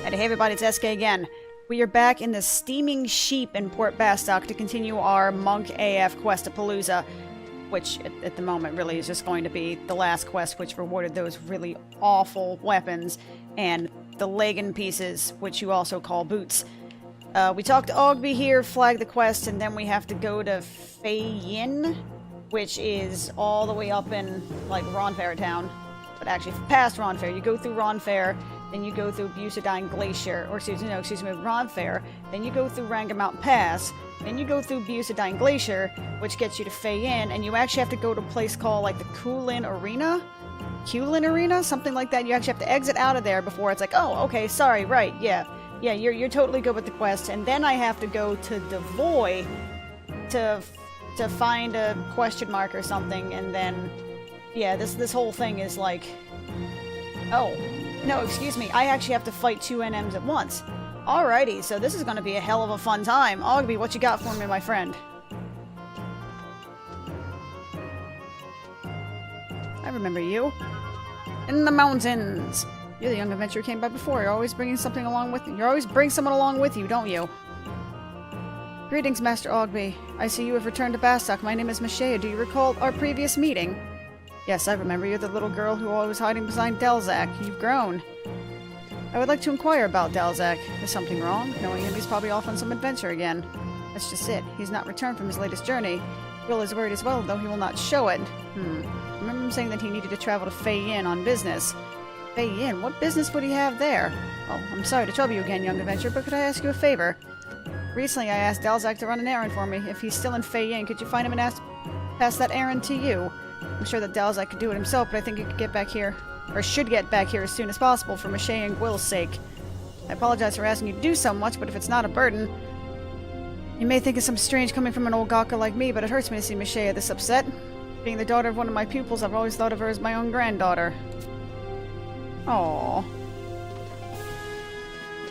And hey everybody, it's SK again. We are back in the Steaming Sheep in Port Bastock to continue our Monk AF Quest-a-Palooza, which at the moment really is just going to be the last quest, which rewarded those really awful weapons, and the Legan pieces, which you also call boots. We talked to Ogby here, flag the quest, and then we have to go to Fayin, which is all the way up in, like, Ronfair town. But actually, past Ronfair. You go through Ronfair, then you go through Sedin Glacier, or excuse me, Ronfair, then you go through Rangamount Pass, then you go through Sedin Glacier, which gets you to Fayin, and you actually have to go to a place called, like, the Kulin Arena? Something like that. You actually have to exit out of there before it's like, oh, okay, sorry, right, yeah. Yeah, you're totally good with the quest, and then I have to go to Devoy to find a question mark or something, and then, yeah, this whole thing is like, oh, no, excuse me, I actually have to fight two NMs at once. Alrighty, so this is gonna be a hell of a fun time. Ogby, what you got for me, my friend? I remember you. In the mountains. You're the young adventurer who came by before. You're always bringing something along with you. You always bring someone along with you, don't you? Greetings, Master Ogby. I see you have returned to Bastock. My name is Mishea. Do you recall our previous meeting? Yes, I remember. You're the little girl who always hiding behind Delzak. You've grown. I would like to inquire about Delzak. Is something wrong? Knowing him, he's probably off on some adventure again. That's just it. He's not returned from his latest journey. Will is worried as well, though he will not show it. I remember him saying that he needed to travel to Fayin on business. Fayin? What business would he have there? Oh, I'm sorry to trouble you again, young adventurer, but could I ask you a favor? Recently, I asked Delzak to run an errand for me. If he's still in Fayin, could you find him and pass that errand to you? I'm sure that Delzak could do it himself, but I think he could get back here, or should get back here as soon as possible for Mishea and Gwyl's sake. I apologize for asking you to do so much, but if it's not a burden... You may think it's some strange coming from an old gawker like me, but it hurts me to see Mishea this upset. Being the daughter of one of my pupils, I've always thought of her as my own granddaughter. Aww.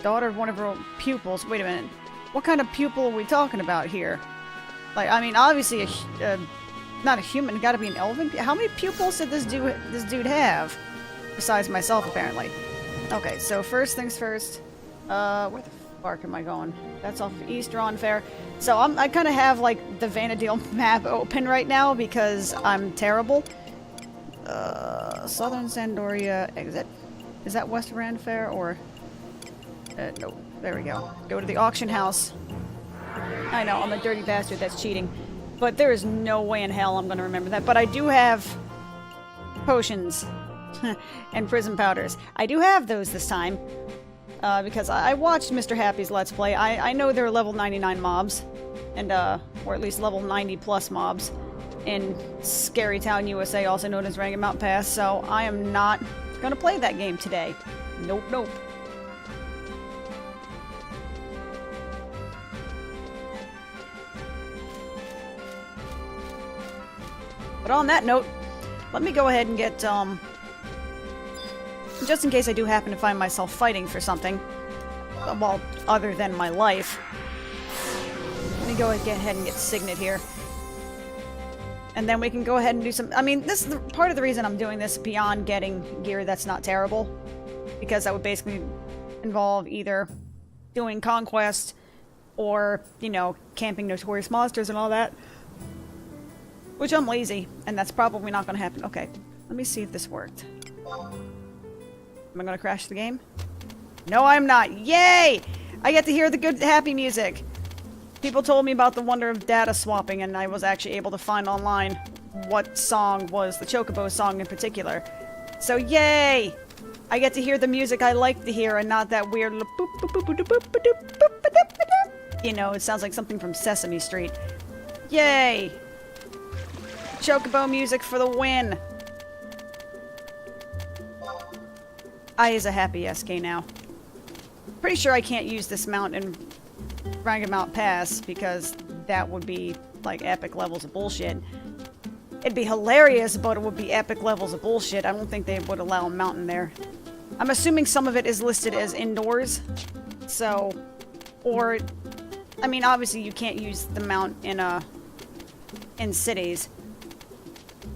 Daughter of one of her pupils. Wait a minute. What kind of pupil are we talking about here? Like, I mean, obviously, not a human. Gotta be an elven. How many pupils did this dude have? Besides myself, apparently. Okay, so first things first. Where the fuck am I going? That's off of East Ronfair. So I kind of have, like, the Vanadil map open right now because I'm terrible. Southern Sandoria exit. Is that West Ranfair or... no. There we go. Go to the auction house. I know, I'm a dirty bastard that's cheating. But there is no way in hell I'm going to remember that. But I do have potions and prism powders. I do have those this time. Because I watched Mr. Happy's Let's Play. I know there are level 99 mobs. And, or at least level 90 plus mobs. In Scary Town, USA, also known as Rangamount Pass. So I am not going to play that game today. Nope, nope. But on that note, let me go ahead and get, just in case I do happen to find myself fighting for something, well, other than my life, let me go ahead and get Signet here. And then we can go ahead and do some, I mean, this is part of the reason I'm doing this beyond getting gear that's not terrible, because that would basically involve either doing Conquest or, you know, camping notorious monsters and all that. Which I'm lazy, and that's probably not going to happen. Okay, let me see if this worked. Am I going to crash the game? No, I'm not. Yay! I get to hear the good, happy music. People told me about the wonder of data swapping, and I was actually able to find online what song was the Chocobo song in particular. So, yay! I get to hear the music I like to hear, and not that weird... You know, it sounds like something from Sesame Street. Yay! Chocobo music for the win! I is a happy SK now. Pretty sure I can't use this mount in Rangamount Pass because that would be like epic levels of bullshit. It'd be hilarious, but it would be epic levels of bullshit. I don't think they would allow a mountain there. I'm assuming some of it is listed as indoors. So, or, I mean, obviously you can't use the mount in cities.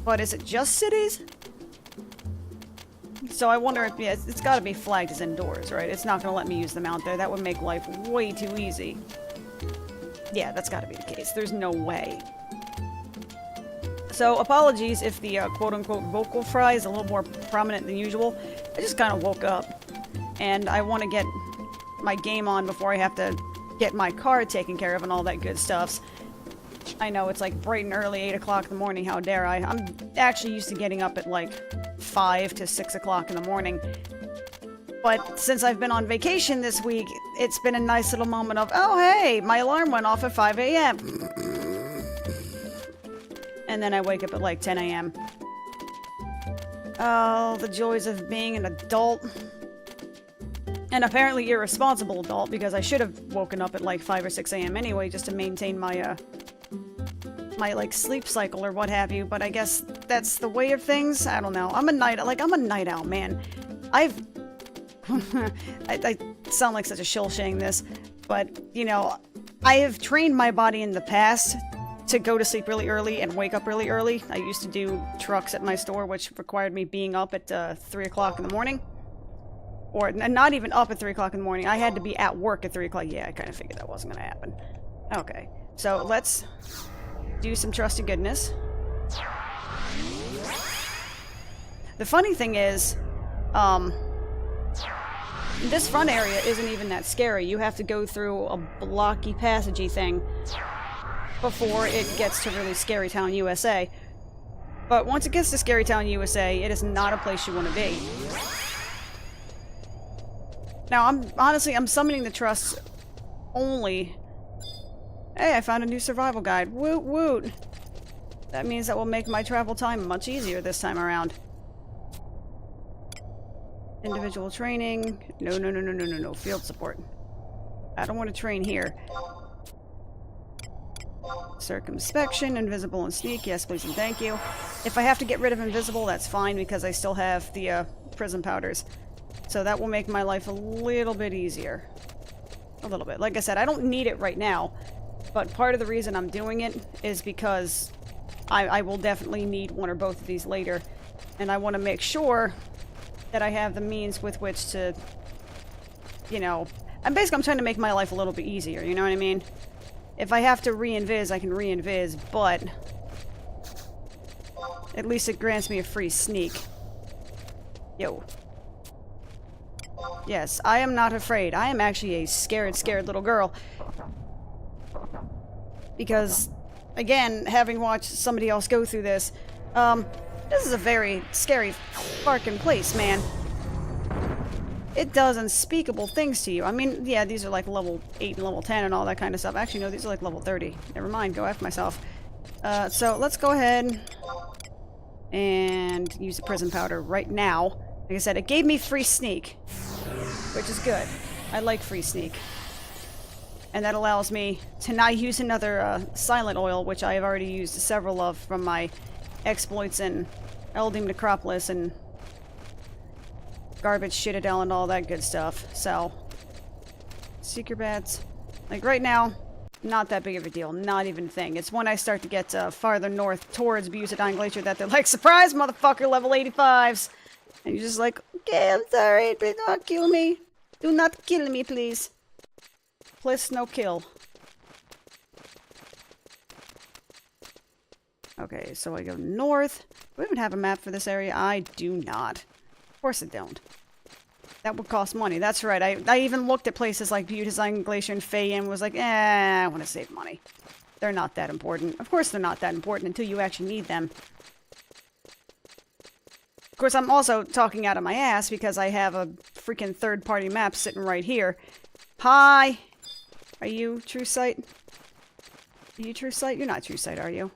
But is it just cities? So I wonder if, yeah, it's gotta be flagged as indoors, right? It's not gonna let me use them out there. That would make life way too easy. Yeah, that's gotta be the case. There's no way. So, apologies if the quote-unquote vocal fry is a little more prominent than usual. I just kind of woke up, and I want to get my game on before I have to get my car taken care of and all that good stuff. I know, it's like bright and early, 8 o'clock in the morning, how dare I. I'm actually used to getting up at like 5 to 6 o'clock in the morning. But since I've been on vacation this week, it's been a nice little moment of, oh hey, my alarm went off at 5 a.m. And then I wake up at like 10 a.m. Oh, the joys of being an adult. And apparently irresponsible adult, because I should have woken up at like 5 or 6 a.m. anyway, just to maintain my, my, like, sleep cycle or what have you. But I guess that's the way of things. I don't know. I'm a night owl, man. I sound like such a shill saying this, but, you know, I have trained my body in the past to go to sleep really early and wake up really early. I used to do trucks at my store, which required me being up at 3 o'clock in the morning. Or not even up at 3 o'clock in the morning. I had to be at work at 3 o'clock. Yeah, I kind of figured that wasn't going to happen. Okay, so let's do some trusty goodness. The funny thing is, this front area isn't even that scary. You have to go through a blocky passagey thing before it gets to really Scary Town, USA. But once it gets to Scary Town, USA, it is not a place you want to be. Now, I'm summoning the trusts only. Hey, I found a new survival guide. Woot woot. That means that will make my travel time much easier this time around. Individual training. No. Field support. I don't want to train here. Circumspection, invisible, and sneak. Yes, please and thank you. If I have to get rid of invisible, that's fine, because I still have the prism powders. So that will make my life a little bit easier. A little bit. Like I said, I don't need it right now, but part of the reason I'm doing it is because I will definitely need one or both of these later, and I want to make sure that I have the means with which to, you know... I'm trying to make my life a little bit easier, you know what I mean? If I have to re-invis, I can re-invis, but at least it grants me a free sneak. Yo. Yes, I am not afraid. I am actually a scared little girl. Because, again, having watched somebody else go through this, this is a very scary fucking place, man. It does unspeakable things to you. I mean, yeah, these are like level 8 and level 10 and all that kind of stuff. Actually, no, these are like level 30. Never mind, go F myself. So let's go ahead and use the prison powder right now. Like I said, it gave me free sneak, which is good. I like free sneak. And that allows me to not use another silent oil, which I have already used several of from my exploits in Eldim Necropolis and Garbage Citadel and all that good stuff. So, Seeker Bats. Like, right now, not that big of a deal. Not even a thing. It's when I start to get farther north towards Sedin Glacier that they're like, surprise, motherfucker, level 85s! And you're just like, okay, I'm sorry, please don't kill me. Do not kill me, please. Please, no kill. Okay, so I go north. Do we even have a map for this area? I do not. Of course I don't. That would cost money. That's right. I even looked at places like Sedin Glacier and Faye and was like, I want to save money. They're not that important. Of course they're not that important until you actually need them. Of course, I'm also talking out of my ass because I have a freaking third-party map sitting right here. Hi! Are you True Sight? Are you True Sight? You're not True Sight, are you?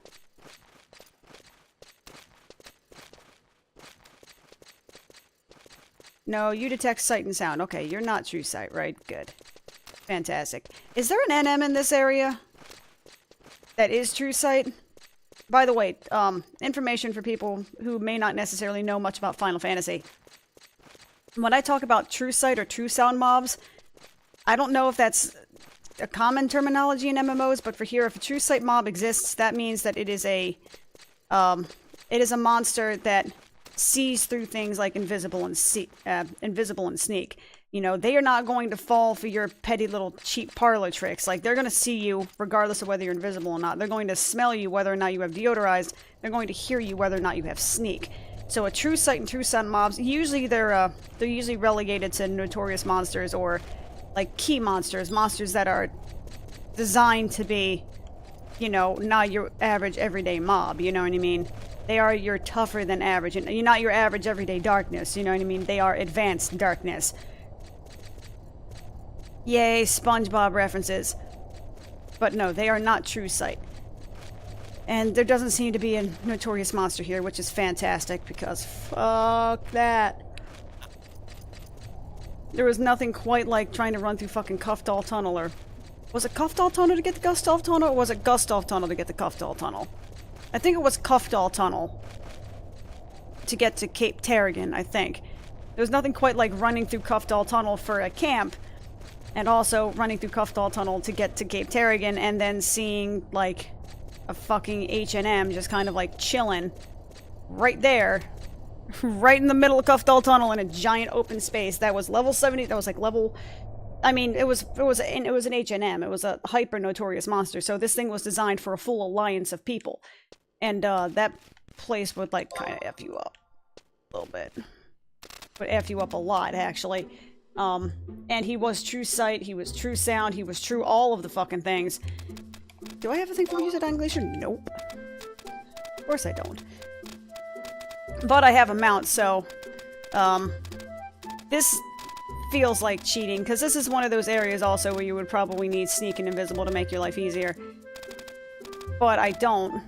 No, you detect sight and sound. Okay, you're not True Sight, right? Good. Fantastic. Is there an NM in this area that is True Sight? By the way, information for people who may not necessarily know much about Final Fantasy. When I talk about True Sight or True Sound mobs, I don't know if that's a common terminology in MMOs, but for here, if a True Sight mob exists, that means that it is a monster that sees through things like invisible and sneak. You know, they are not going to fall for your petty little cheap parlor tricks. Like, they're going to see you regardless of whether you're invisible or not. They're going to smell you whether or not you have deodorized. They're going to hear you whether or not you have sneak. So a true sight and true sound mobs, usually they're usually relegated to notorious monsters or like key monsters that are designed to be, you know, not your average everyday mob, you know what I mean? They are your tougher than average, and you're not your average everyday darkness, you know what I mean? They are advanced darkness. Yay, SpongeBob references. But no, they are not true sight. And there doesn't seem to be a notorious monster here, which is fantastic, because fuck that. There was nothing quite like trying to run through fucking Cuffdoll Tunnel, or... Was it Cuffdoll Tunnel to get the Gustav Tunnel, or was it Gustav Tunnel to get the Cuffdoll Tunnel? I think it was Cuffdoll Tunnel to get to Cape Terrigan, I think. There was nothing quite like running through Cuffdoll Tunnel for a camp, and also running through Cuffdoll Tunnel to get to Cape Terrigan, and then seeing, like, a fucking H&M just kind of, like, chilling right there, right in the middle of Cuffdoll Tunnel in a giant open space. That was level 70, that was, like, level... I mean, it was an H&M. It was a hyper-notorious monster, so this thing was designed for a full alliance of people. And, that place would, like, kind of F you up a little bit. Would F you up a lot, actually. And he was true sight, he was true sound, he was true all of the fucking things. Do I have a thing for Sedin Glacier? Nope. Of course I don't. But I have a mount, so, this feels like cheating, because this is one of those areas also where you would probably need sneak and invisible to make your life easier. But I don't,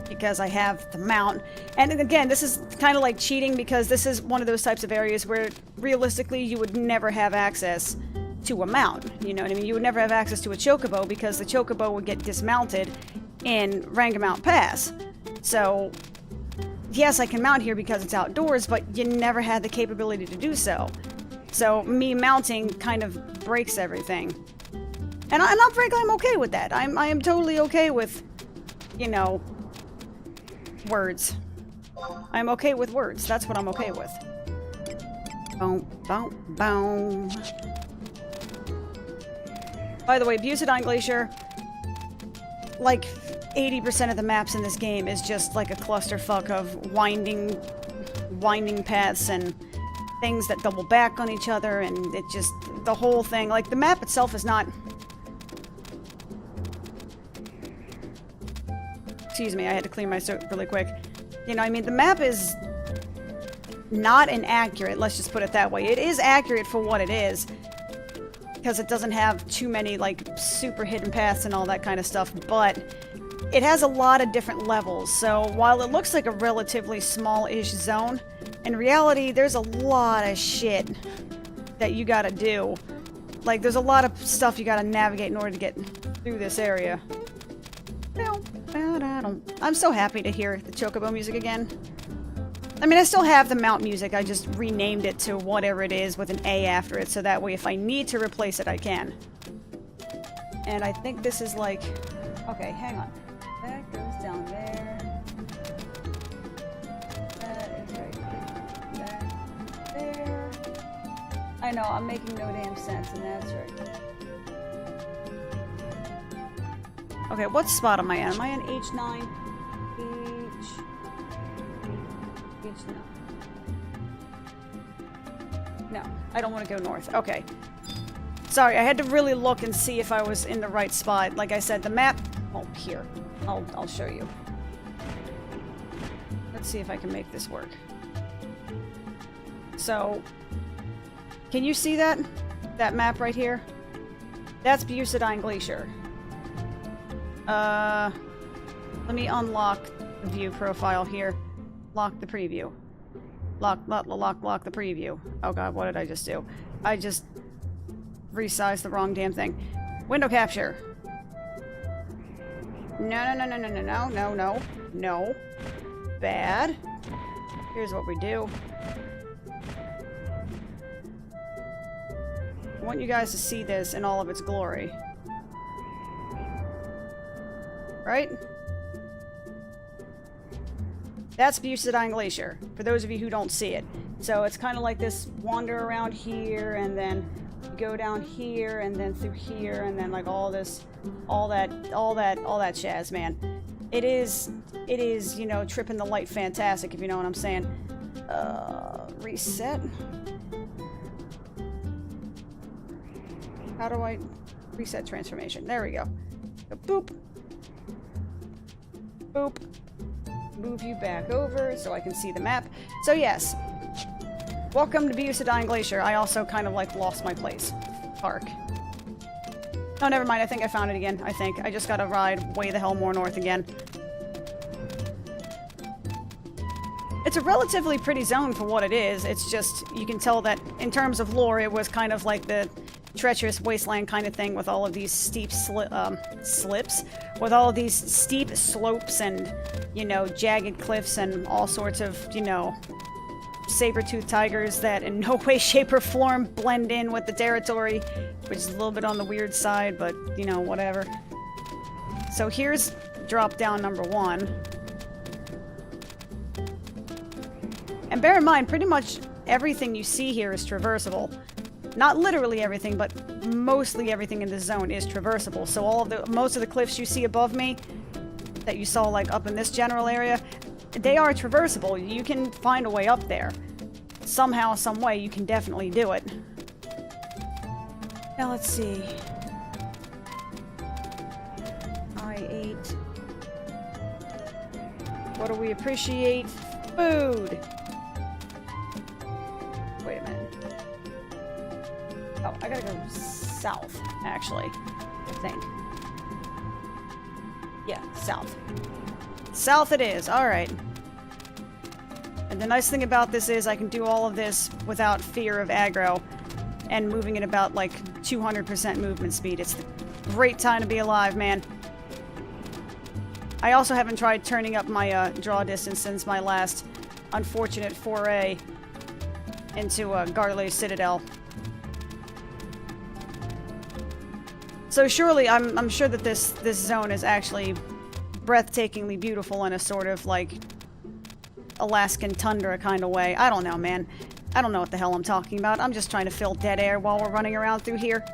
because I have the mount. And again, this is kind of like cheating, because this is one of those types of areas where realistically you would never have access to a mount. You know what I mean? You would never have access to a Chocobo, because the Chocobo would get dismounted in Rangamount Pass. So, yes, I can mount here because it's outdoors, but you never had the capability to do so. So, me mounting kind of breaks everything. And I'm frankly, I'm okay with that. I am totally okay with, you know, words. I'm okay with words. That's what I'm okay with. Boom, boom, boom. By the way, Sedin Glacier, like 80% of the maps in this game is just like a clusterfuck of winding paths and things that double back on each other, and it just, the whole thing, like the map itself is not... Excuse me, I had to clear my throat really quick. You know, I mean, the map is not inaccurate, let's just put it that way. It is accurate for what it is, because it doesn't have too many, like, super hidden paths and all that kind of stuff, but it has a lot of different levels, so while it looks like a relatively small-ish zone, in reality, there's a lot of shit that you gotta do. Like, there's a lot of stuff you gotta navigate in order to get through this area. I'm so happy to hear the Chocobo music again. I mean, I still have the mount music, I just renamed it to whatever it is with an A after it, so that way if I need to replace it, I can. And I think this is like... Okay, hang on. That goes down there. That is right there. I know, I'm making no damn sense, and that's right. Okay, what spot am I in? Am I in H9? H9. No, I don't want to go north. Okay. Sorry, I had to really look and see if I was in the right spot. Like I said, the map... Oh, here. I'll show you. Let's see if I can make this work. So... Can you see that? That map right here? That's Sedin Glacier. Let me unlock the view profile here. Lock the preview. Lock the preview. Oh god, what did I just do? I just resized the wrong damn thing. Window capture. No. Bad. Here's what we do. I want you guys to see this in all of its glory. Right? That's Sedin Glacier, for those of you who don't see it. So it's kind of like this wander around here, and then go down here, and then through here, and then like all that jazz, man. It is, you know, tripping the light fantastic, if you know what I'm saying. Reset. How do I reset transformation? There we go. Boop. Boop. Move you back over so I can see the map. So yes, welcome to Sedin Glacier. I also kind of like lost my place. Park. Oh, never mind. I think I found it again. I think. I just gotta ride way the hell more north again. It's a relatively pretty zone for what it is. It's just, you can tell that in terms of lore, it was kind of like the treacherous wasteland kind of thing with all of these steep slips, with all of these steep slopes and, you know, jagged cliffs and all sorts of, you know, saber-toothed tigers that in no way, shape, or form blend in with the territory, which is a little bit on the weird side, but, you know, whatever. So here's drop down number 1. And bear in mind, pretty much everything you see here is traversable. Not literally everything, but mostly everything in this zone is traversable. So most of the cliffs you see above me, that you saw like up in this general area, they are traversable. You can find a way up there. Somehow, some way, you can definitely do it. Now let's see. I ate. What do we appreciate? Food! Wait a minute. Oh, I gotta go south, actually. I think. Yeah, south. South it is, alright. And the nice thing about this is I can do all of this without fear of aggro and moving at about like 200% movement speed. It's the great time to be alive, man. I also haven't tried turning up my draw distance since my last unfortunate foray into Garley's Citadel. So surely, I'm sure that this zone is actually breathtakingly beautiful in a sort of like Alaskan tundra kind of way. I don't know, man. I don't know what the hell I'm talking about. I'm just trying to fill dead air while we're running around through here.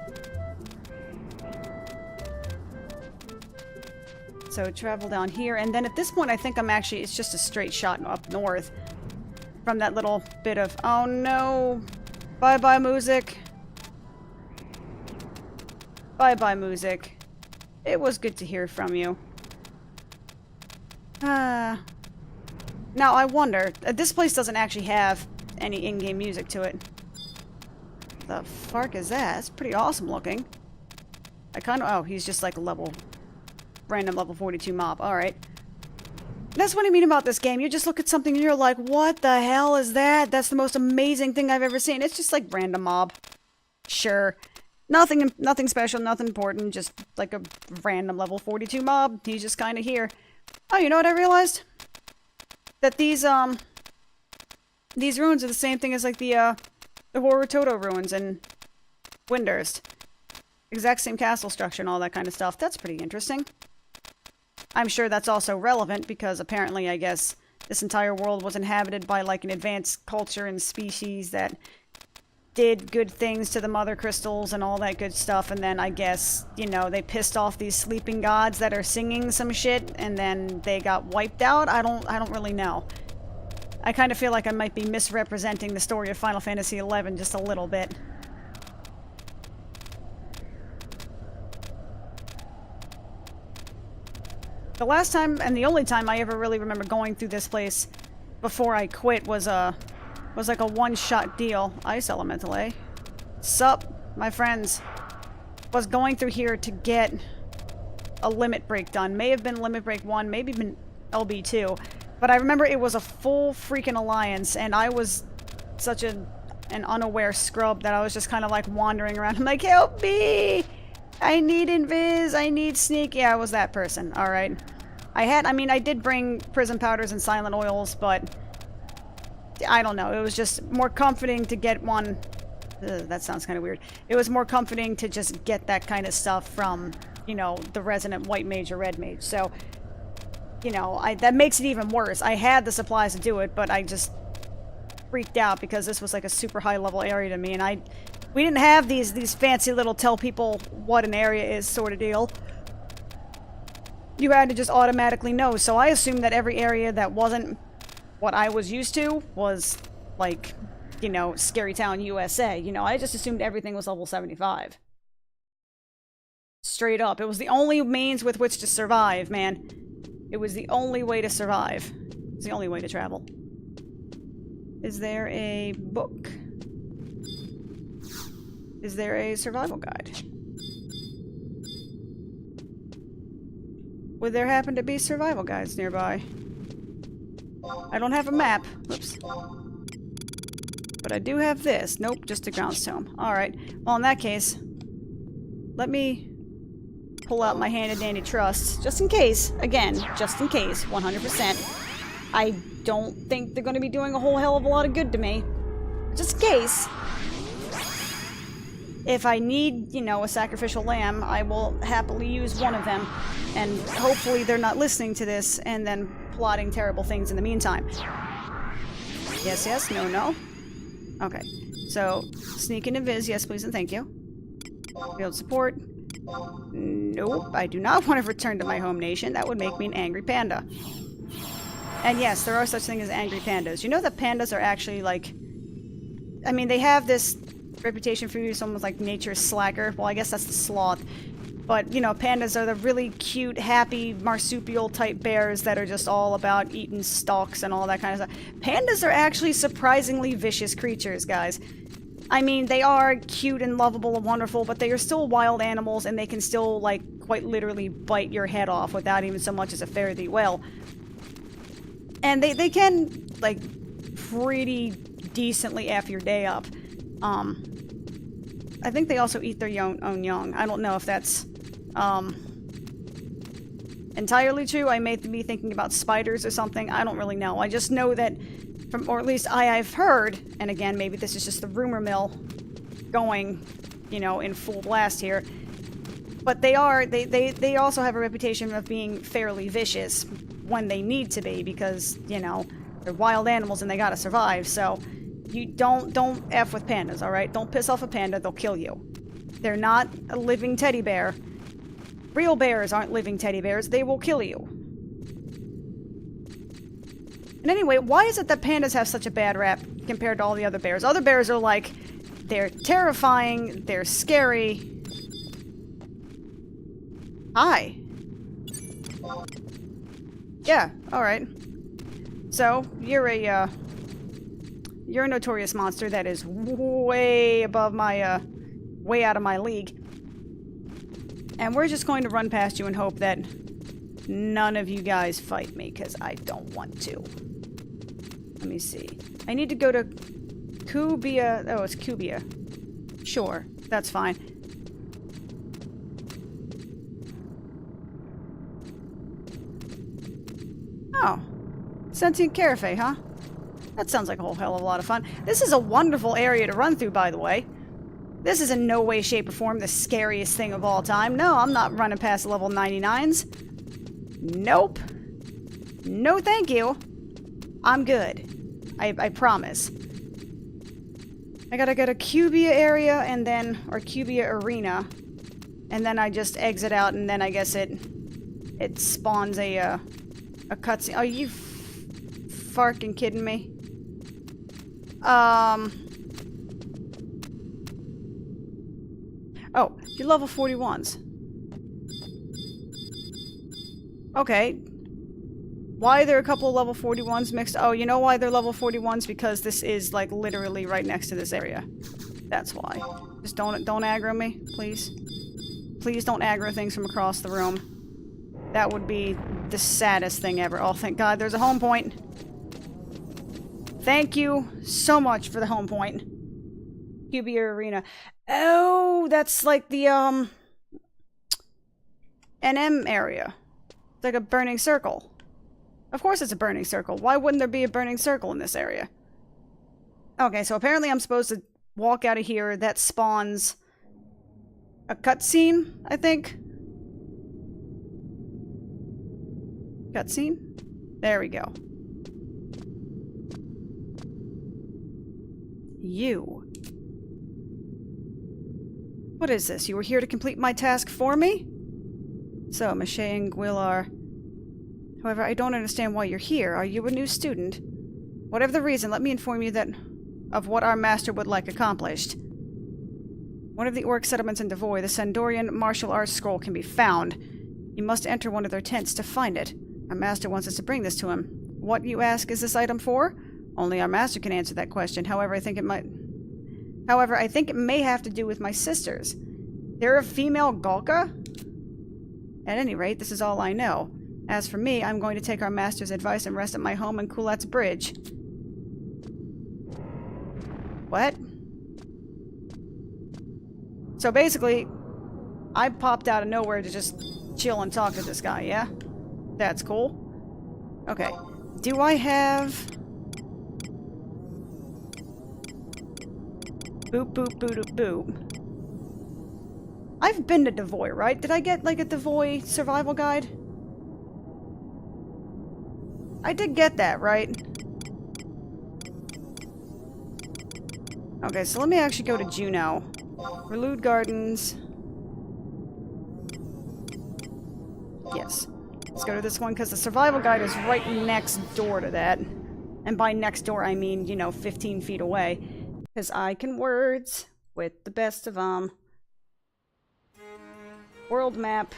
So travel down here, and then at this point I think I'm actually, it's just a straight shot up north from that little bit of, oh no, bye-bye music. Bye-bye music. It was good to hear from you. Now I wonder, this place doesn't actually have any in-game music to it. The fuck is that? It's pretty awesome looking. I kind of, oh, he's just like a random level 42 mob. Alright. That's what I mean about this game. You just look at something and you're like, what the hell is that? That's the most amazing thing I've ever seen. It's just like random mob. Sure. Nothing special, nothing important, just like a random level 42 mob. He's just kind of here. Oh, you know what I realized? That these ruins are the same thing as like the Horror Toto ruins in Windurst. Exact same castle structure and all that kind of stuff. That's pretty interesting. I'm sure that's also relevant because apparently, I guess, this entire world was inhabited by like an advanced culture and species that did good things to the mother crystals and all that good stuff, and then I guess, you know, they pissed off these sleeping gods that are singing some shit, and then they got wiped out. I don't really know. I kind of feel like I might be misrepresenting the story of Final Fantasy XI just a little bit. The last time, and the only time I ever really remember going through this place before I quit was like a one-shot deal. Ice Elemental, eh? Sup, my friends. Was going through here to get a limit break done. May have been limit break 1, maybe been LB2. But I remember it was a full freaking alliance, and I was such an unaware scrub that I was just kind of like wandering around. I'm like, help me! I need invis, I need sneak. Yeah, I was that person, alright. I did bring prism powders and silent oils, but I don't know, it was just more comforting to get one. That sounds kind of weird. It was more comforting to just get that kind of stuff from, you know, the resident white mage or red mage. So, you know, that makes it even worse. I had the supplies to do it, but I just freaked out because this was like a super high level area to me, and we didn't have these fancy little tell people what an area is sort of deal. You had to just automatically know, so I assumed that every area that wasn't what I was used to was like, you know, Scary Town, USA. You know, I just assumed everything was level 75. Straight up. It was the only means with which to survive, man. It was the only way to survive. It's the only way to travel. Is there a book? Is there a survival guide? Would there happen to be survival guides nearby? I don't have a map. Oops. But I do have this. Nope, just a ground tome. Alright. Well, in that case, let me pull out my handy-dandy trusts, just in case. Again, just in case, 100%. I don't think they're going to be doing a whole hell of a lot of good to me. Just in case. If I need, you know, a sacrificial lamb, I will happily use one of them. And hopefully they're not listening to this and then plotting terrible things in the meantime. Yes, yes, no, no. Okay. So, sneak and invis, yes please and thank you. Field support. Nope, I do not want to return to my home nation. That would make me an angry panda. And yes, there are such things as angry pandas. You know that pandas are actually like... I mean, they have this reputation for being someone with like nature's slacker. Well, I guess that's the sloth. But, you know, pandas are the really cute, happy, marsupial type bears that are just all about eating stalks and all that kind of stuff. Pandas are actually surprisingly vicious creatures, guys. I mean, they are cute and lovable and wonderful, but they are still wild animals, and they can still, like, quite literally bite your head off without even so much as a fare thee well. And they can, like, pretty decently F your day up. I think they also eat their own young. I don't know if that's, entirely true. I may be thinking about spiders or something. I don't really know. I just know that, or at least I've heard, and again, maybe this is just the rumor mill going, you know, in full blast here, but they also have a reputation of being fairly vicious when they need to be, because, you know, they're wild animals and they gotta survive, so you don't F with pandas, alright? Don't piss off a panda, they'll kill you. They're not a living teddy bear. Real bears aren't living teddy bears, they will kill you. And anyway, why is it that pandas have such a bad rap compared to all the other bears? Other bears are like, they're terrifying, they're scary. Hi. Yeah, alright. So, you're a notorious monster that is way above my, way out of my league. And we're just going to run past you and hope that none of you guys fight me, because I don't want to. Let me see. I need to go to Kubia. Oh, it's Kubia. Sure, that's fine. Oh. Sentient Carafe, huh? That sounds like a whole hell of a lot of fun. This is a wonderful area to run through, by the way. This is in no way, shape, or form the scariest thing of all time. No, I'm not running past level 99s. Nope. No thank you. I'm good. I promise. I gotta go to Cubia area and then, or Cubia Arena. And then I just exit out and then I guess it spawns a cutscene. Are you farking kidding me? Oh, you're level 41s. Okay. Why are there a couple of level 41s mixed? Oh, you know why they're level 41s? Because this is, like, literally right next to this area. That's why. Just don't aggro me, please. Please don't aggro things from across the room. That would be the saddest thing ever. Oh, thank God there's a home point. Thank you so much for the home point. Cubia Arena. Oh, that's like the, NM area. It's like a burning circle. Of course it's a burning circle. Why wouldn't there be a burning circle in this area? Okay, so apparently I'm supposed to walk out of here. That spawns a cutscene, I think. Cutscene? There we go. You. What is this? You were here to complete my task for me? So, Mache and Guilar. However, I don't understand why you're here. Are you a new student? Whatever the reason, let me inform you of what our master would like accomplished. One of the orc settlements in Devoy, the Sandorian martial arts scroll can be found. You must enter one of their tents to find it. Our master wants us to bring this to him. What, you ask, is this item for? Only our master can answer that question. However, I think it may have to do with my sisters. They're a female Galka? At any rate, this is all I know. As for me, I'm going to take our master's advice and rest at my home in Kulat's Bridge. What? So basically, I popped out of nowhere to just chill and talk to this guy, yeah? That's cool. Okay. Do I have... Boop, boop, boop, boop, boop. I've been to Devoy, right? Did I get, like, a Devoy survival guide? I did get that, right? Okay, so let me actually go to Juneau. Relude Gardens. Yes. Let's go to this one, because the survival guide is right next door to that. And by next door, I mean, you know, 15 feet away. Because I can words with the best of them. World map.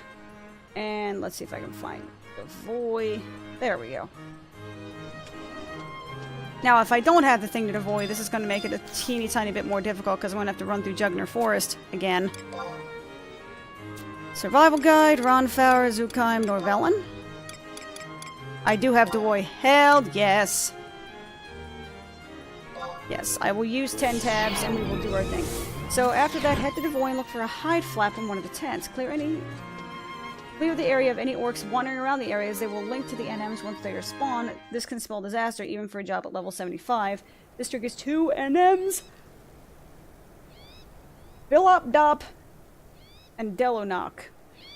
And let's see if I can find Devoy. There we go. Now, if I don't have the thing to Devoy, this is going to make it a teeny tiny bit more difficult because I'm going to have to run through Jugner Forest again. Survival Guide, Ronfauer, Zukheim, Norvellen. I do have Devoy. Hell yes. Yes, I will use 10 tabs and we will do our thing. So after that, head to Devoy and look for a hide flap in one of the tents. Clear the area of any orcs wandering around the area as they will link to the NMs once they are spawned. This can spell disaster even for a job at level 75. This triggers 2 NMs. Bilop Dop and Delonok.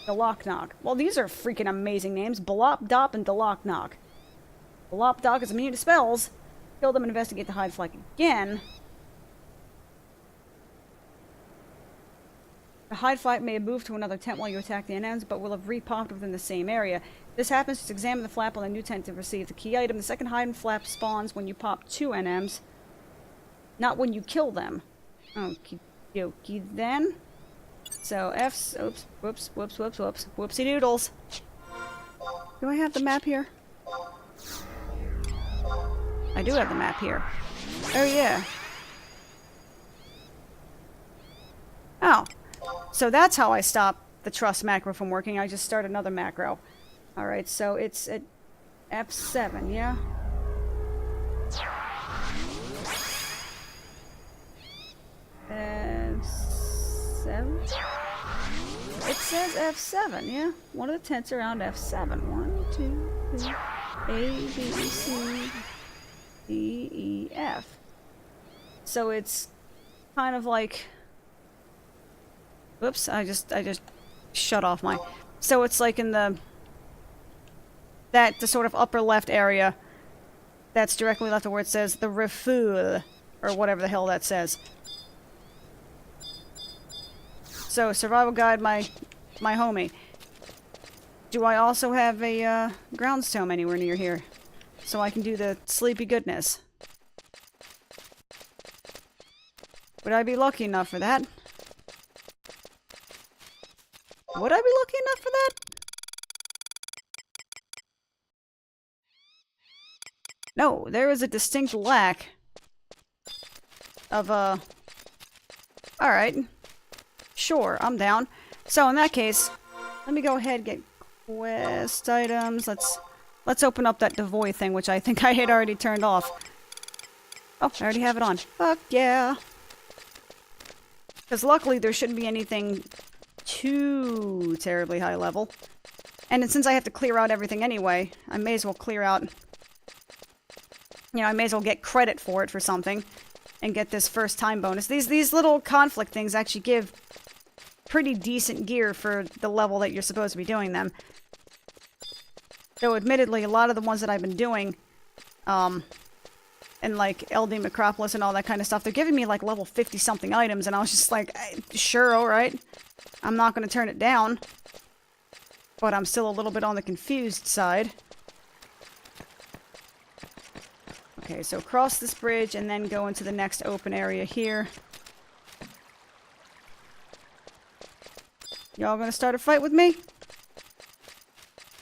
Deloknok. Well, these are freaking amazing names. Bilop Dop and Deloknok. Bilop Dop is immune to spells. Kill them and investigate the hide flag again. The hide flap may have moved to another tent while you attack the NMs, but will have repopped within the same area. This happens, just examine the flap on the new tent to receive the key item. The second hide flap spawns when you pop 2 NMs, not when you kill them. Okie dokie then. So oops, whoopsie doodles. Do I have the map here? I do have the map here. Oh yeah. Oh. So that's how I stop the trust macro from working. I just start another macro. Alright, so it's at F7, yeah? F7? It says F7, yeah? One of the tents around F7. 1, 2, 3, A, B, C, D, E, F. So it's kind of like... Whoops, I just shut off my... So it's like in the sort of upper left area that's directly left of where it says the refuel, or whatever the hell that says. So, survival guide, my homie. Do I also have a grounds tome anywhere near here? So I can do the sleepy goodness. Would I be lucky enough for that? Would I be lucky enough for that? No, there is a distinct lack of, Alright. Sure, I'm down. So, in that case, let me go ahead and get quest items. Let's open up that Devoy thing, which I think I had already turned off. Oh, I already have it on. Fuck yeah. Because luckily there shouldn't be anything too terribly high level. And since I have to clear out everything anyway, I may as well clear out... You know, I may as well get credit for it for something. And get this first time bonus. These little conflict things actually give pretty decent gear for the level that you're supposed to be doing them. Though admittedly, a lot of the ones that I've been doing, and like LD Macropolis and all that kind of stuff, they're giving me like level 50 something items, and I was just like, sure, alright. I'm not going to turn it down. But I'm still a little bit on the confused side. Okay, so cross this bridge and then go into the next open area here. Y'all gonna start a fight with me?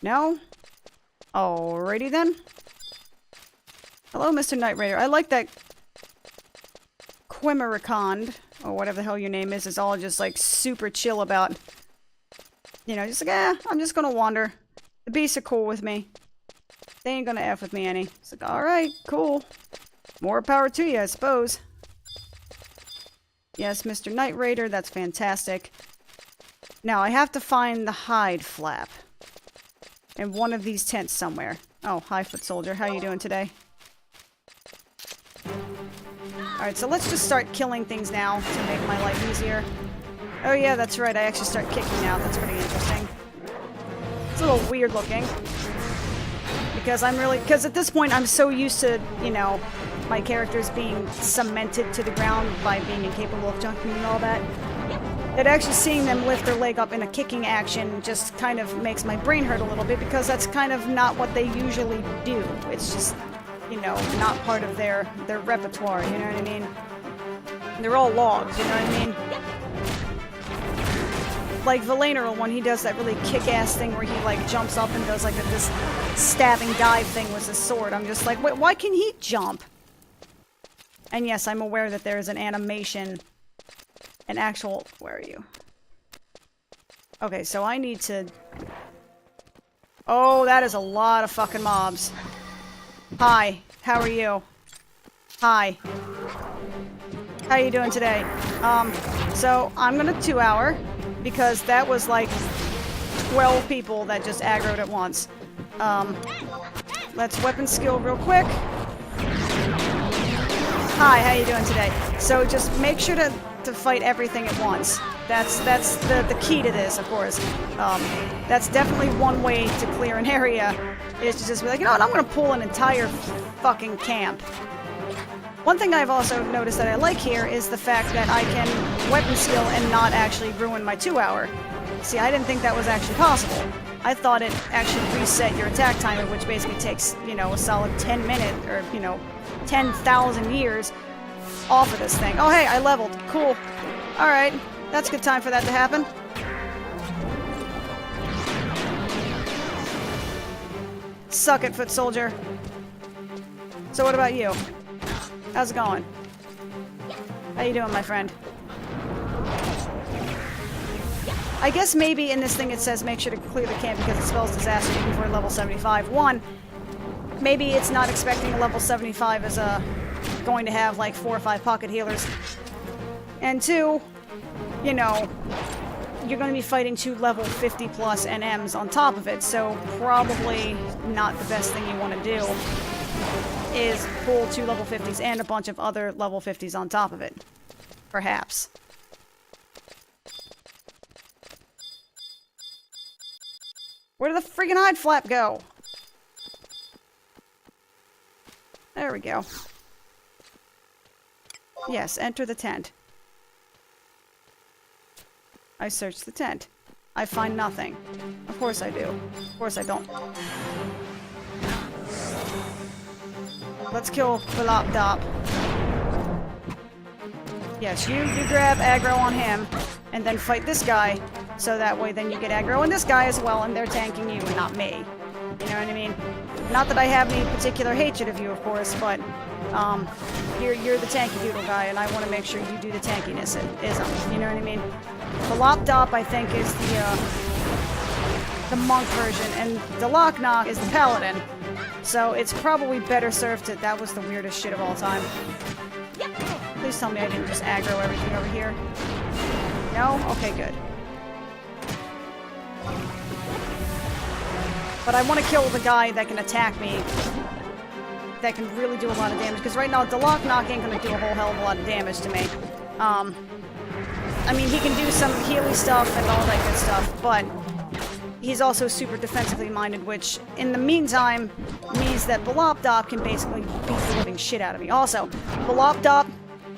No? Alrighty then. Hello, Mr. Knight Raider. I like that Quimericond, or whatever the hell your name is all just like super chill about, you know, just like, I'm just gonna wander. The beasts are cool with me. They ain't gonna F with me any. It's like, alright, cool. More power to you, I suppose. Yes, Mr. Knight Raider, that's fantastic. Now, I have to find the hide flap. In one of these tents somewhere. Oh, hi, Foot Soldier. How you doing today? Alright, so let's just start killing things now to make my life easier. Oh yeah, that's right, I actually start kicking now. That's pretty interesting. It's a little weird looking. Because because at this point I'm so used to, you know, my characters being cemented to the ground by being incapable of jumping and all that, that actually seeing them lift their leg up in a kicking action just kind of makes my brain hurt a little bit, because that's kind of not what they usually do. It's just, you know, not part of their repertoire, you know what I mean? They're all logs, you know what I mean? Like Valenor, when he does that really kick-ass thing where he like jumps up and does like this stabbing dive thing with his sword, I'm just like, wait, why can he jump? And yes, I'm aware that there is an animation, an actual... Where are you? Okay, so I need to... Oh, that is a lot of fucking mobs. Hi, how are you? Hi. How you doing today? So I'm gonna 2-hour, because that was like 12 people that just aggroed at once. Let's weapon skill real quick. Hi, how you doing today? So just make sure to fight everything at once. That's the key to this, of course. That's definitely one way to clear an area, is to just be like, you know what, I'm gonna pull an entire fucking camp. One thing I've also noticed that I like here is the fact that I can weapon skill and not actually ruin my 2-hour. See, I didn't think that was actually possible. I thought it actually reset your attack timer, which basically takes, you know, a solid 10 minutes, or, you know, 10,000 years off of this thing. Oh, hey, I leveled. Cool. Alright, that's a good time for that to happen. Suck it, Foot Soldier. So what about you? How's it going? How you doing, my friend? I guess maybe in this thing it says make sure to clear the camp because it spells disaster even for level 75. One, maybe it's not expecting a level 75 as going to have like 4 or 5 pocket healers. And two, you know, you're going to be fighting 2 level 50 plus NMs on top of it, so probably not the best thing you want to do is pull 2 level 50s and a bunch of other level 50s on top of it. Perhaps. Where did the friggin' hide flap go? There we go. Yes, enter the tent. I search the tent. I find nothing. Of course I do. Of course I don't. Let's kill Philop. Yes, you grab aggro on him, and then fight this guy, so that way then you get aggro on this guy as well, and they're tanking you, and not me. You know what I mean? Not that I have any particular hatred of you, of course, but, you're the tanky doodle guy, and I want to make sure you do the tankiness ism. You know what I mean? Philop, I think, is the monk version, and Daloknok is the paladin. So it's probably better served to... That was the weirdest shit of all time. Please tell me I didn't just aggro everything over here. No? Okay, good. But I want to kill the guy that can attack me. That can really do a lot of damage. Because right now, Daloknok ain't going to do a whole hell of a lot of damage to me. I mean, he can do some healy stuff and all that good stuff, but... he's also super defensively minded, which in the meantime means that Balopdop can basically beat the living shit out of me. Also, Balopdop,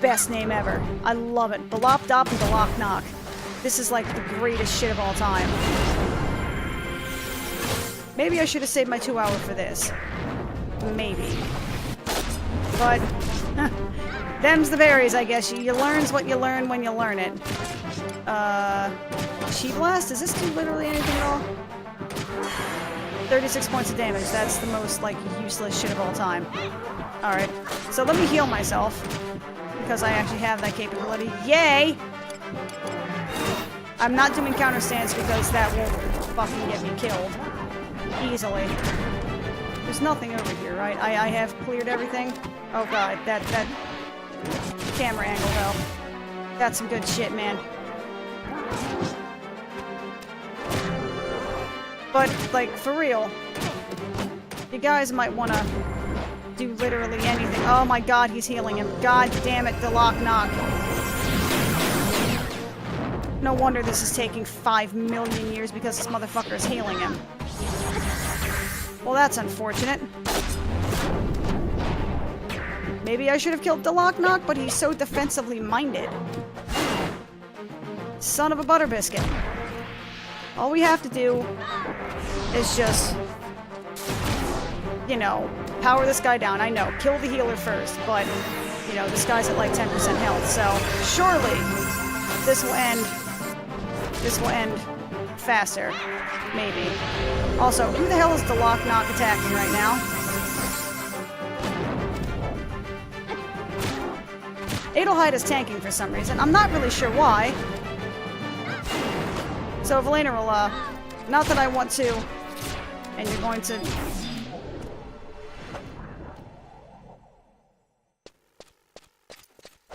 best name ever. I love it. Balopdop and Balok Knock. This is like the greatest shit of all time. Maybe I should have saved my 2 hour for this. Maybe. But, them's the berries, I guess. You learn's what you learn when you learn it. Chi Blast? Does this do literally anything at all? 36 points of damage. That's the most, like, useless shit of all time. Alright. So let me heal myself. Because I actually have that capability. Yay! I'm not doing counter stance because that will fucking get me killed. Easily. There's nothing over here, right? I have cleared everything. Oh god, that camera angle though. That's some good shit, man. But, like, for real, you guys might want to do literally anything. Oh my god, he's healing him. God damn it, the Lock Knock. No wonder this is taking 5 million years because this motherfucker is healing him. Well, that's unfortunate. Maybe I should have killed the Lock Knock, but he's so defensively minded. Son of a butter biscuit. All we have to do is just, you know, power this guy down. I know, kill the healer first, but, you know, this guy's at like 10% health, so surely this will end faster. Maybe. Also, who the hell is the Lock Knock attacking right now? Adelheid is tanking for some reason. I'm not really sure why. So Valena will, not that I want to, and you're going to...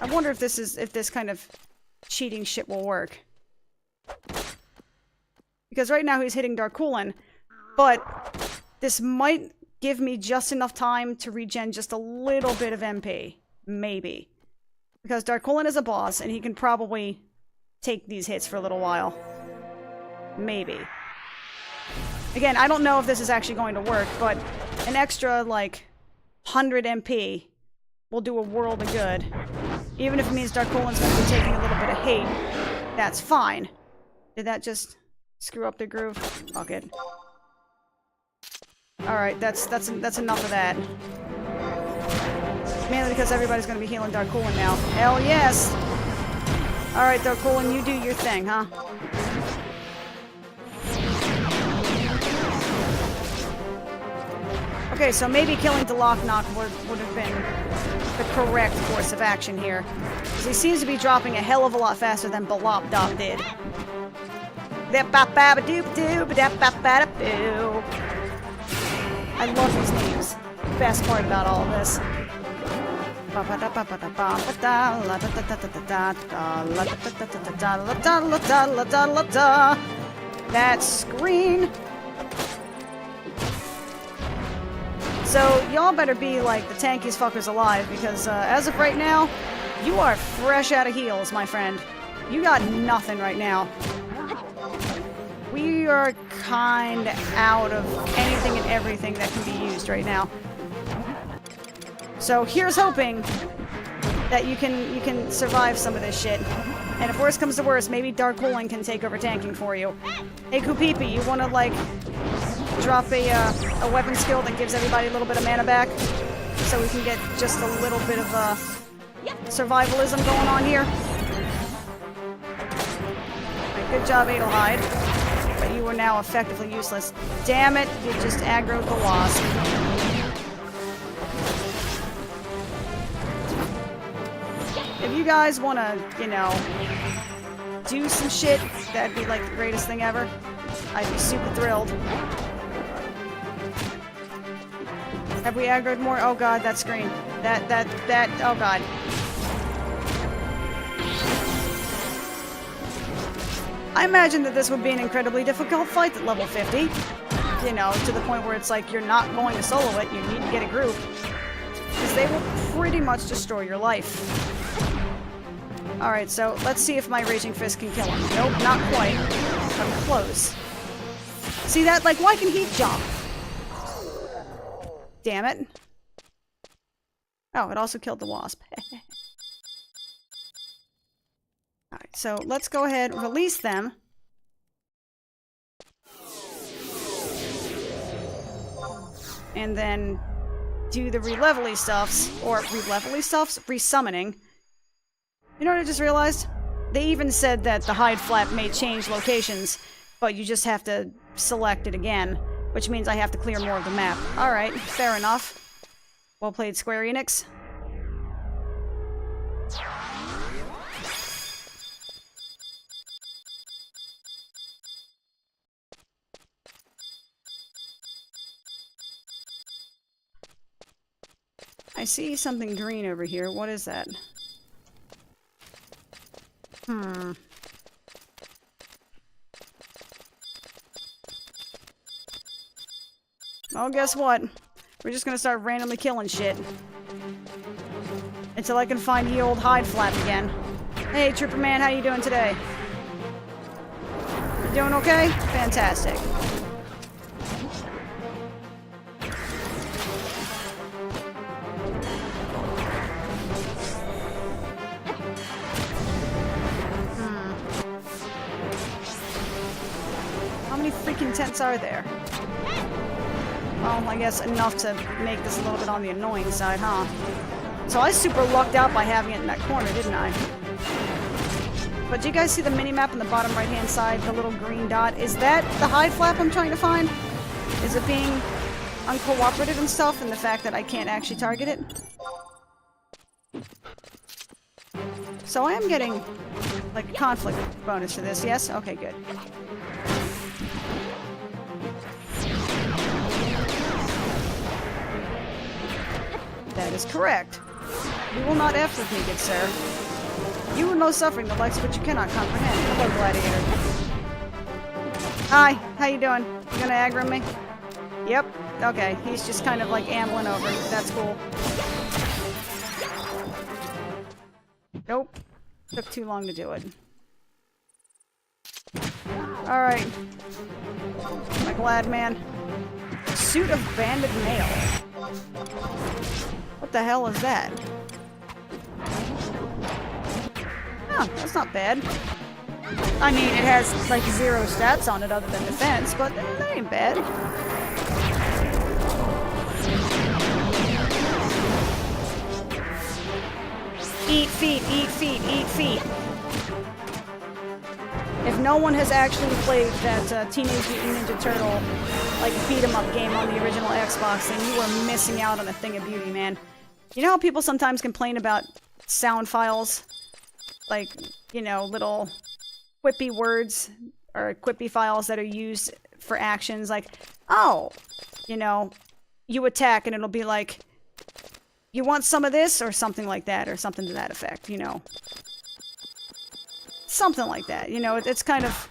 I wonder if this kind of cheating shit will work. Because right now he's hitting Darkulin, but this might give me just enough time to regen just a little bit of MP. Maybe. Because Darkulin is a boss, and he can probably take these hits for a little while. Maybe. Again, I don't know if this is actually going to work, but an extra, like, 100 MP will do a world of good. Even if it means Darkulin's going to be taking a little bit of hate, that's fine. Did that just screw up the groove? Fuck it. Alright, that's enough of that. Mainly because everybody's going to be healing Darkulin now. Hell yes! Alright, Darkulin, you do your thing, huh? Okay, so maybe killing the Lock Knock would have been the correct course of action here. Because he seems to be dropping a hell of a lot faster than Balopdop did. I love these names. Best part about all of this. That screen. So, y'all better be, like, the tankiest fuckers alive, because, as of right now, you are fresh out of heals, my friend. You got nothing right now. We are kind of out of anything and everything that can be used right now. So, here's hoping that you can survive some of this shit. And if worse comes to worse, maybe Darkulin can take over tanking for you. Hey, Kupipi, you wanna, like, drop a weapon skill that gives everybody a little bit of mana back? So we can get just a little bit of, survivalism going on here? Right, good job, Adelheid. But you are now effectively useless. Damn it, you just aggroed the wasp. If you guys want to, you know, do some shit, that'd be like the greatest thing ever. I'd be super thrilled. Have we aggroed more? Oh god, that screen. That, oh god. I imagine that this would be an incredibly difficult fight at level 50. You know, to the point where it's like you're not going to solo it, you need to get a group. Because they will pretty much destroy your life. Alright, so let's see if my Raging Fist can kill him. Nope, not quite. But close. See that? Like, why can he jump? Damn it. Oh, it also killed the wasp. Alright, so let's go ahead and release them. And then do the re-levely stuffs, or re-levely stuffs? Resummoning. You know what I just realized? They even said that the hide flap may change locations, but you just have to select it again, which means I have to clear more of the map. Alright, fair enough. Well played, Square Enix. I see something green over here. What is that? Well, guess what? We're just gonna start randomly killing shit. Until I can find the old hide flap again. Hey, Trooper Man, how you doing today? You doing okay? Fantastic. How many freaking tents are there? Well, I guess enough to make this a little bit on the annoying side, huh? So I super lucked out by having it in that corner, didn't I? But do you guys see the mini-map on the bottom right-hand side, the little green dot? Is that the hide flap I'm trying to find? Is it being uncooperative and stuff, and the fact that I can't actually target it? So I am getting, like, a conflict bonus for this, yes? Okay, good. That is correct. You will not F with me, good sir. You would know suffering the likes of which you cannot comprehend. Hello, gladiator. Hi, how you doing? You gonna aggro me? Yep. Okay, he's just kind of like ambling over. That's cool. Nope. Took too long to do it. Alright. My glad man. Suit of banded mail. What the hell is that? Oh, that's not bad. I mean, it has like 0 stats on it other than defense, but that ain't bad. Eat feet, eat feet, eat feet. If no one has actually played that Teenage Mutant Ninja Turtle like beat-em-up game on the original Xbox, then you are missing out on a thing of beauty, man. You know how people sometimes complain about sound files? Like, you know, little quippy words or quippy files that are used for actions, like, oh, you know, you attack and it'll be like, you want some of this or something like that, or something to that effect, you know. Something like that, you know, it's kind of,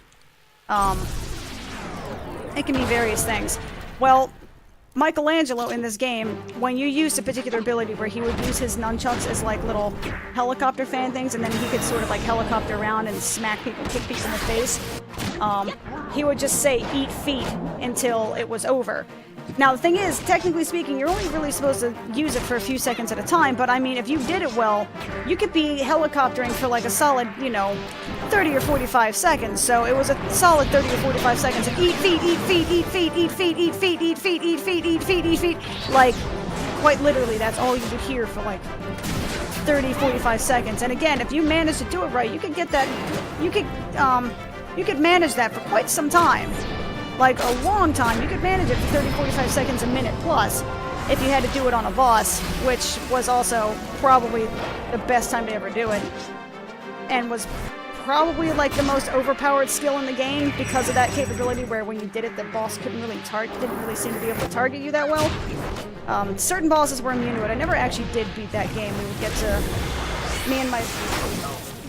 it can be various things. Well, Michelangelo in this game, when you used a particular ability where he would use his nunchucks as like little helicopter fan things, and then he could sort of like helicopter around and smack people, kick people in the face, he would just say, eat feet, until it was over. Now, the thing is, technically speaking, you're only really supposed to use it for a few seconds at a time, but I mean, if you did it well, you could be helicoptering for like a solid, you know, 30 or 45 seconds. So it was a solid 30 or 45 seconds of eat feet, eat feet, eat feet, eat feet, eat feet, eat feet, eat feet, eat feet, eat feet. Like, quite literally, that's all you would hear for like 30, 45 seconds. And again, if you manage to do it right, you could get that, you could manage that for quite some time. Like, a long time. You could manage it for 30, 45 seconds, a minute plus, if you had to do it on a boss, which was also probably the best time to ever do it. And was probably, like, the most overpowered skill in the game because of that capability where when you did it, the boss didn't really seem to be able to target you that well. Certain bosses were immune to it. I never actually did beat that game. We would get to... Me and my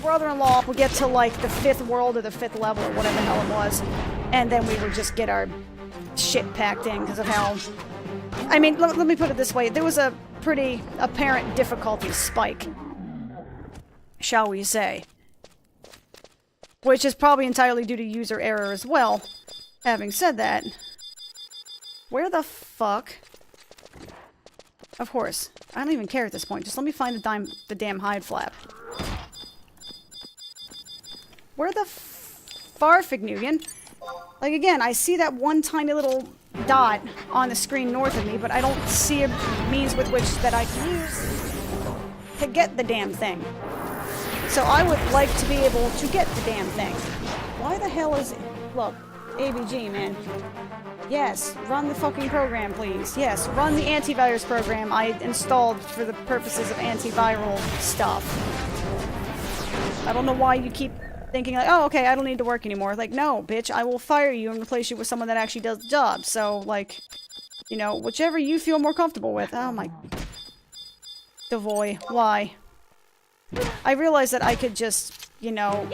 brother-in-law would get to, like, the 5th world or the 5th level or whatever the hell it was. And then we would just get our shit packed in because of how... I mean, let me put it this way. There was a pretty apparent difficulty spike, shall we say. Which is probably entirely due to user error as well. Having said that, where the fuck... Of course. I don't even care at this point. Just let me find the damn hide flap. Where the farfignugan? Like, again, I see that one tiny little dot on the screen north of me, but I don't see a means with which that I can use to get the damn thing. So I would like to be able to get the damn thing. Why the hell is it? Look, ABG, man. Yes, run the fucking program, please. Yes, run the antivirus program I installed for the purposes of antiviral stuff. I don't know why you keep thinking like, oh, okay, I don't need to work anymore. Like, no, bitch, I will fire you and replace you with someone that actually does the job. So, like, you know, whichever you feel more comfortable with. Oh my... Devoy, why? I realized that I could just, you know...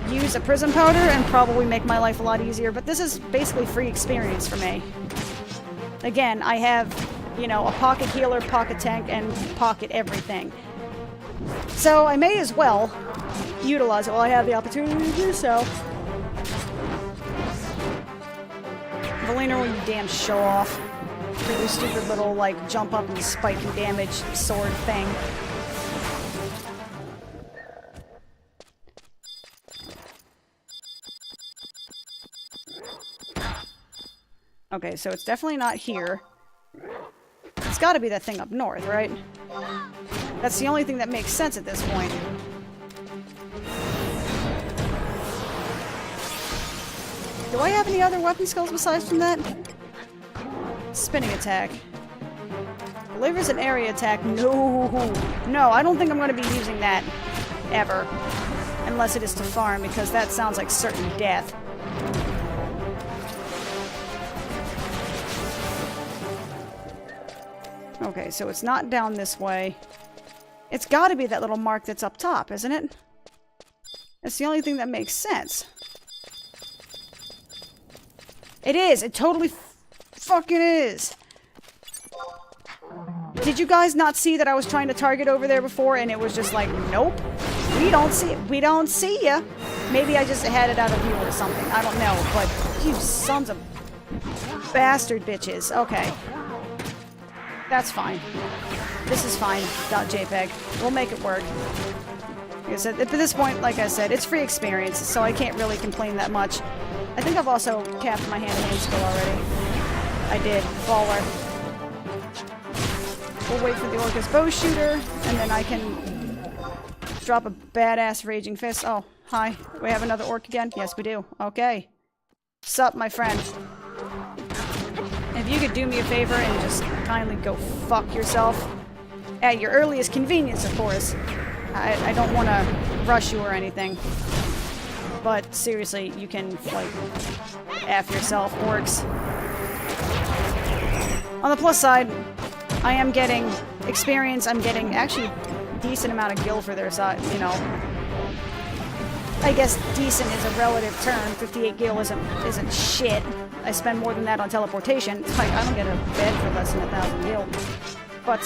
use a prism powder and probably make my life a lot easier, but this is basically free experience for me. Again, I have, you know, a pocket healer, pocket tank, and pocket everything. So I may as well utilize it while I have the opportunity to do so. Valina, you damn show off. Really stupid little, like, jump up and spike and damage sword thing. Okay, so it's definitely not here. It's gotta be that thing up north, right? That's the only thing that makes sense at this point. Do I have any other weapon skills besides from that? Spinning attack. Delivers an area attack. No! No, I don't think I'm gonna be using that ever. Unless it is to farm, because that sounds like certain death. Okay, so it's not down this way. It's gotta be that little mark that's up top, isn't it? That's the only thing that makes sense. It is! It totally fucking is! Did you guys not see that I was trying to target over there before and it was just like, nope, we don't see ya. Maybe I just had it out of view or something. I don't know, but you sons of bastard bitches. Okay. That's fine. This is fine. .jpg. We'll make it work. Like I said, at this point, like I said, it's free experience, so I can't really complain that much. I think I've also capped my hand-to-hand skill already. I did. Baller. We'll wait for the Orca's bow shooter, and then I can drop a badass raging fist. Oh, hi. We have another orc again? Yes, we do. Okay. Sup, my friend. If you could do me a favor and just kindly go fuck yourself. At your earliest convenience, of course. I don't want to rush you or anything. But seriously, you can, like, F yourself, orcs. On the plus side, I am getting experience. I'm getting actually a decent amount of gil for their side, you know. I guess decent is a relative term. 58 gil isn't shit. I spend more than that on teleportation. It's like I don't get a bed for less than 1,000 gil. But,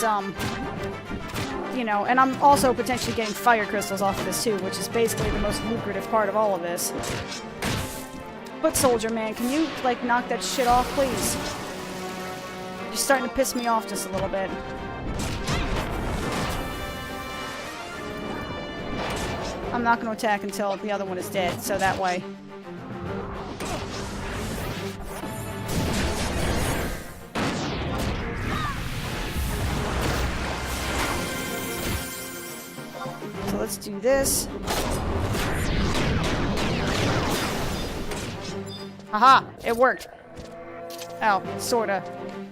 you know, and I'm also potentially getting fire crystals off of this too, which is basically the most lucrative part of all of this. But Soldier Man, can you, like, knock that shit off, please? You're starting to piss me off just a little bit. I'm not going to attack until the other one is dead, so that way. So let's do this. Aha! It worked. Oh, sorta.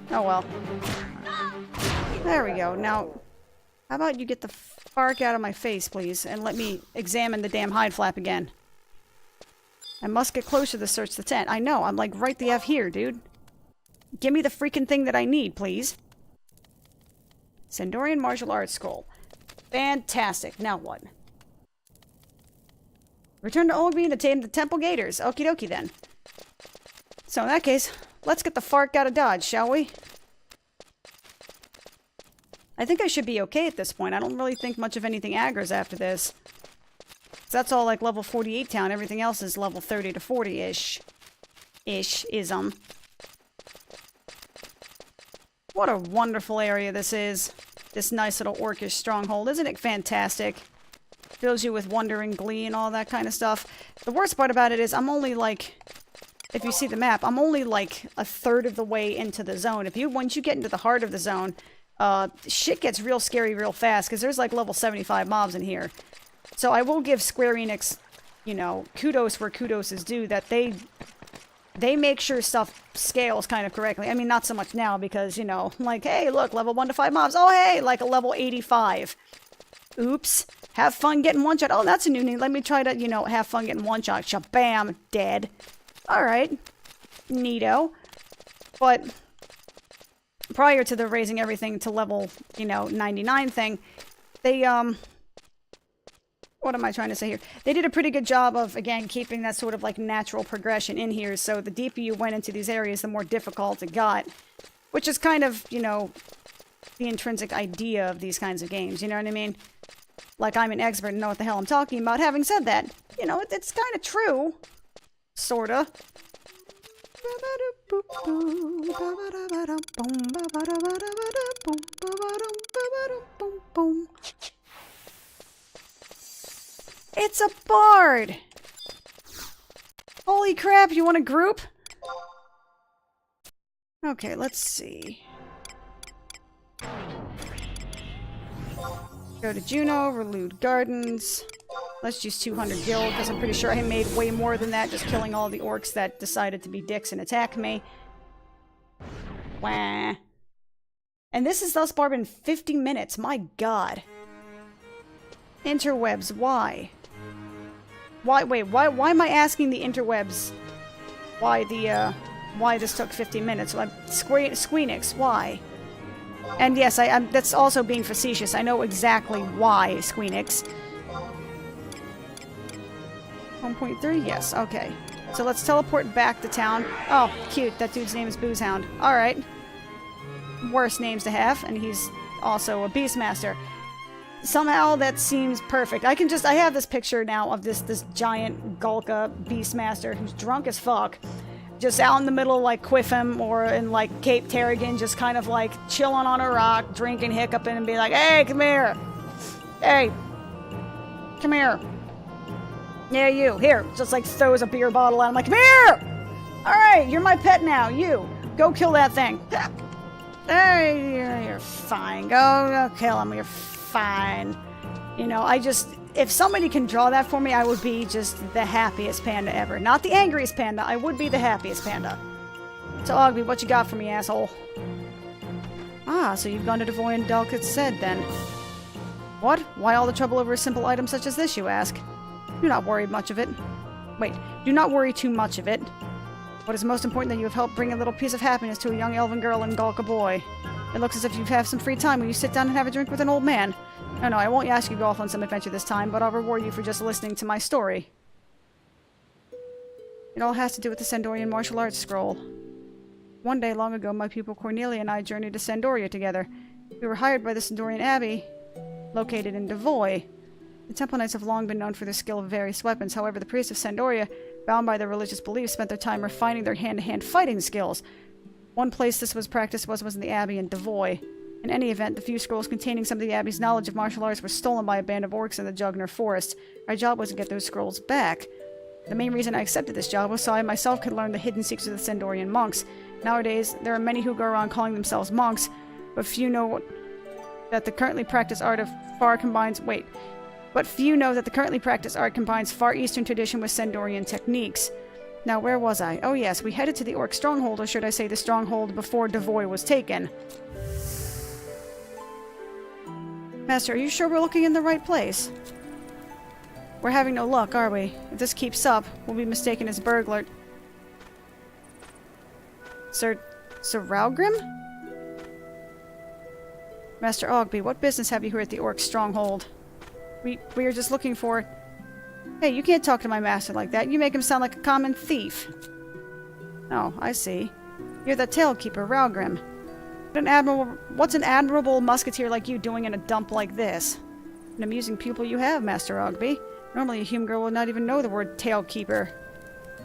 Oh well. There we go. Now, how about you get the fark out of my face, please, and let me examine the damn hide flap again. I must get closer to search the tent. I know, I'm like right the F here, dude. Give me the freaking thing that I need, please. Sandorian Martial Arts Scroll. Fantastic. Now what? Return to Olby and attain the Temple Gators. Okie dokie then. So in that case, let's get the fark out of Dodge, shall we? I think I should be okay at this point. I don't really think much of anything aggro's after this. So that's all like level 48 town. Everything else is level 30 to 40-ish. ism. What a wonderful area this is. This nice little orcish stronghold. Isn't it fantastic? Fills you with wonder and glee and all that kind of stuff. The worst part about it is I'm only like, if you see the map, I'm only like a third of the way into the zone. Once you get into the heart of the zone, shit gets real scary real fast because there's like level 75 mobs in here. So I will give Square Enix, you know, kudos where kudos is due, that they make sure stuff scales kind of correctly. I mean, not so much now because, you know, like, hey, look, level 1 to 5 mobs. Oh, hey, like a level 85. Oops. Have fun getting one shot. Oh, that's a new name. Let me try to, you know, have fun getting one shot. Shabam, dead. Alright. Neato. But prior to the raising everything to level, you know, 99 thing, they, what am I trying to say here? They did a pretty good job of, again, keeping that sort of like natural progression in here. So the deeper you went into these areas, the more difficult it got. Which is kind of, you know, the intrinsic idea of these kinds of games. You know what I mean? Like I'm an expert and know what the hell I'm talking about. Having said that, you know, it's kind of true. Sorta. It's a bard! Holy crap, you want a group? Okay, let's see. Go to Juno, Relude Gardens. Let's use 200 gil, because I'm pretty sure I made way more than that just killing all the orcs that decided to be dicks and attack me. Wah. And this is thus far been 50 minutes, my god. Interwebs, why? Why am I asking the interwebs why this took 50 minutes? Like, Squeenix, why? And yes, that's also being facetious. I know exactly why, Squeenix. 1.3? Yes, okay. So let's teleport back to town. Oh, cute. That dude's name is Boozehound. Alright. Worst names to have, and he's also a Beastmaster. Somehow that seems perfect. I have this picture now of this giant Gulka Beastmaster who's drunk as fuck. Just out in the middle of like Quiffim or in like Cape Terrigan, just kind of like chilling on a rock, drinking, hiccuping, and be like, hey, come here. Hey, come here. Yeah, you. Here. Just like throws a beer bottle at him like, come here! Alright, you're my pet now. You. Go kill that thing. Hey, you're fine. Go kill him. You're fine. You know, if somebody can draw that for me, I would be just the happiest panda ever. Not the angriest panda, I would be the happiest panda. So, Ogby, what you got for me, asshole? Ah, so you've gone to Devoy and Delkit's said, then. What? Why all the trouble over a simple item such as this, you ask? Do not worry much of it. Wait, do not worry too much of it. What is most important that you have helped bring a little piece of happiness to a young elven girl and Gulka boy. It looks as if you have some free time when you sit down and have a drink with an old man. No, I won't ask you to go off on some adventure this time, but I'll reward you for just listening to my story. It all has to do with the Sandorian martial arts scroll. One day long ago, my pupil Cornelia and I journeyed to Sandoria together. We were hired by the Sandorian Abbey, located in Devoy. The Temple Knights have long been known for their skill of various weapons. However, the priests of Sandoria, bound by their religious beliefs, spent their time refining their hand-to-hand fighting skills. One place this was practiced was in the Abbey in Devoy. In any event, the few scrolls containing some of the Abbey's knowledge of martial arts were stolen by a band of orcs in the Jugner Forest. Our job was to get those scrolls back. The main reason I accepted this job was so I myself could learn the hidden secrets of the Sandorian monks. Nowadays, there are many who go around calling themselves monks, but few know that the currently practiced art combines Far Eastern tradition with Sandorian techniques. Now, where was I? Oh yes, we headed to the orc stronghold, or should I say the stronghold before Devoy was taken. Master, are you sure we're looking in the right place? We're having no luck, are we? If this keeps up, we'll be mistaken as burglar. Sir Raugrim? Master Ogby, what business have you here at the orc stronghold? We are just looking for... Hey, you can't talk to my master like that. You make him sound like a common thief. Oh, I see. You're the Tailkeeper, Raugrim. What's an admirable musketeer like you doing in a dump like this? An amusing pupil you have, Master Ogby. Normally a human girl would not even know the word Tailkeeper.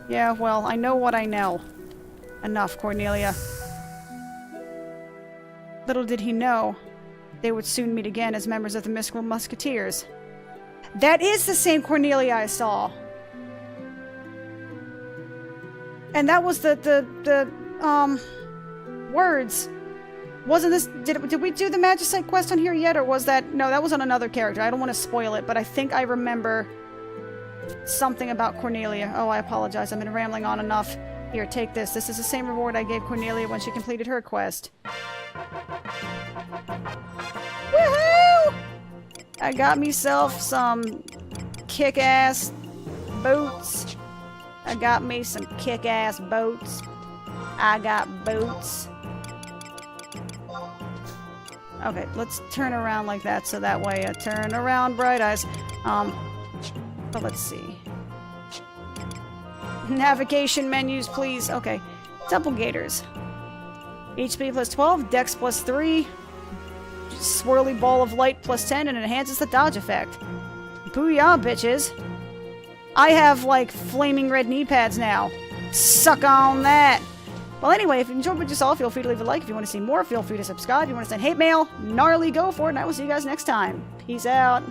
Yeah, well, I know what I know. Enough, Cornelia. Little did he know, they would soon meet again as members of the Mystical Musketeers. That is the same Cornelia I saw! And that was the words. Wasn't this... Did we do the Magicite quest on here yet, or was that... No, that was on another character. I don't want to spoil it, but I think I remember something about Cornelia. Oh, I apologize. I've been rambling on enough. Here, take this. This is the same reward I gave Cornelia when she completed her quest. Woohoo! I got myself some kick-ass boots. I got me some kick-ass boots. I got boots. Okay, let's turn around like that so that way I turn around, Bright Eyes. But let's see. Navigation menus, please. Okay. Doppelgators. HP plus 12, Dex plus 3, swirly ball of light plus 10, and it enhances the dodge effect. Booyah, bitches. I have, like, flaming red knee pads now. Suck on that. Well, anyway, if you enjoyed what you saw, feel free to leave a like. If you want to see more, feel free to subscribe. If you want to send hate mail, gnarly, go for it, and I will see you guys next time. Peace out.